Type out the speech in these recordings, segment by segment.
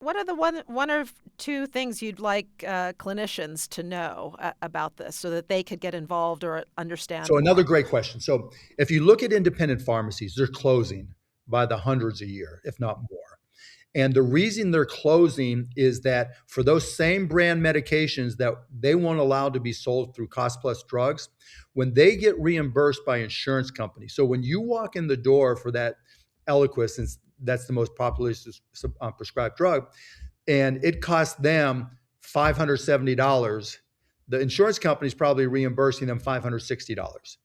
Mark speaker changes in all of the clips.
Speaker 1: What are the one or two things you'd like clinicians to know about this so that they could get involved or understand
Speaker 2: So another
Speaker 1: more?
Speaker 2: great question. So if you look at independent pharmacies, they're closing by the hundreds a year, if not more. And the reason they're closing is that for those same brand medications that they won't allow to be sold through cost plus drugs, when they get reimbursed by insurance companies. So when you walk in the door for that Eliquis, since that's the most popularly prescribed drug, and it costs them $570, the insurance company is probably reimbursing them $560.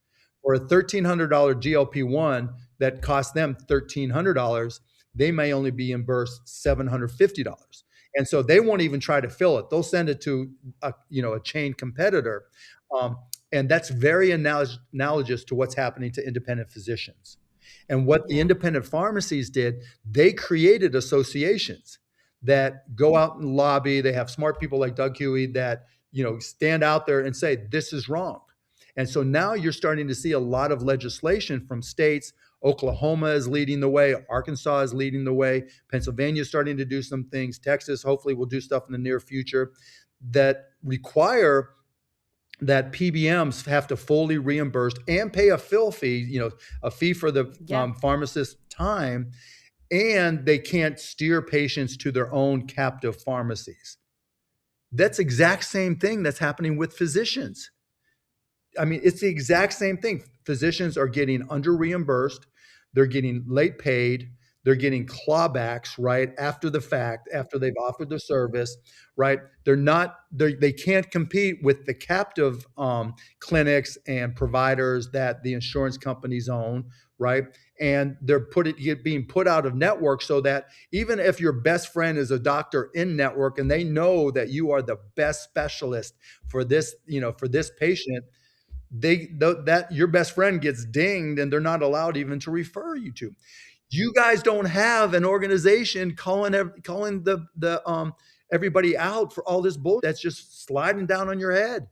Speaker 2: For a $1,300 GLP-1 that costs them $1,300, they may only be reimbursed $750. And so they won't even try to fill it. They'll send it to a chain competitor. Um, and that's very analogous to what's happening to independent physicians. And what the
Speaker 1: Yeah.
Speaker 2: independent pharmacies did, they created associations that go out and lobby. They have smart people like Doug Huey that stand out there and say this is wrong. And so now you're starting to see a lot of legislation from states. Oklahoma is leading the way. Arkansas is leading the way. Pennsylvania is starting to do some things. Texas hopefully will do stuff in the near future that require that PBMs have to fully reimburse and pay a fill fee, a fee for the
Speaker 1: Yeah.
Speaker 2: pharmacist's time, and they can't steer patients to their own captive pharmacies. That's exact same thing that's happening with physicians. I mean, it's the exact same thing. Physicians are getting under reimbursed, they're getting late paid, they're getting clawbacks right after the fact, after they've offered the service, right? They can't compete with the captive clinics and providers that the insurance companies own, right? And they're being put out of network so that even if your best friend is a doctor in network and they know that you are the best specialist for this patient, that your best friend gets dinged and they're not allowed even to refer you to. You guys don't have an organization calling the everybody out for all this bull that's just sliding down on your head.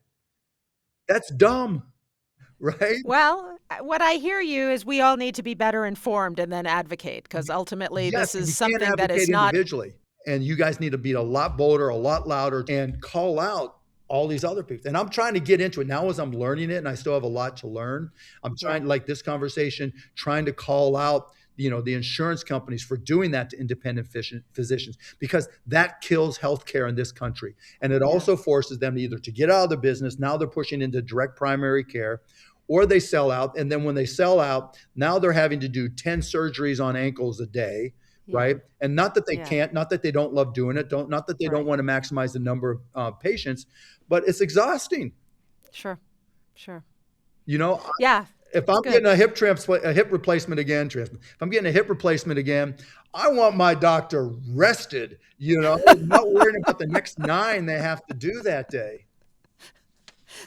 Speaker 2: That's dumb, right?
Speaker 1: Well, what I hear you is we all need to be better informed and then advocate because ultimately
Speaker 2: Yes,
Speaker 1: this
Speaker 2: and
Speaker 1: is
Speaker 2: you can't
Speaker 1: something that
Speaker 2: advocate
Speaker 1: is not.
Speaker 2: individually. And you guys need to be a lot bolder, a lot louder, and call out all these other people. And I'm trying to get into it now as I'm learning it, and I still have a lot to learn. I'm
Speaker 1: Yeah.
Speaker 2: trying, like this conversation, trying to call out, the insurance companies for doing that to independent physicians because that kills healthcare in this country. And it
Speaker 1: Yeah.
Speaker 2: also forces them either to get out of the business. Now they're pushing into direct primary care, or they sell out. And then when they sell out, now they're having to do 10 surgeries on ankles a day,
Speaker 1: Yeah.
Speaker 2: right? And not that they
Speaker 1: Yeah.
Speaker 2: can't, not that they don't love doing it, not that they don't
Speaker 1: Right.
Speaker 2: want to maximize the number of patients, but it's exhausting.
Speaker 1: Sure. Sure.
Speaker 2: You know,
Speaker 1: Yeah.
Speaker 2: if
Speaker 1: It's
Speaker 2: I'm
Speaker 1: good.
Speaker 2: getting a hip replacement again, Tristan, if I'm getting a hip replacement again, I want my doctor rested, not worrying about the next 9 they have to do that day.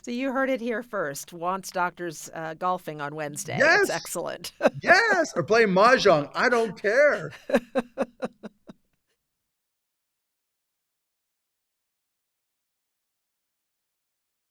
Speaker 1: So you heard it here first. Wants doctors golfing on Wednesday. It's
Speaker 2: Yes,
Speaker 1: excellent.
Speaker 2: yes, or playing mahjong. I don't care.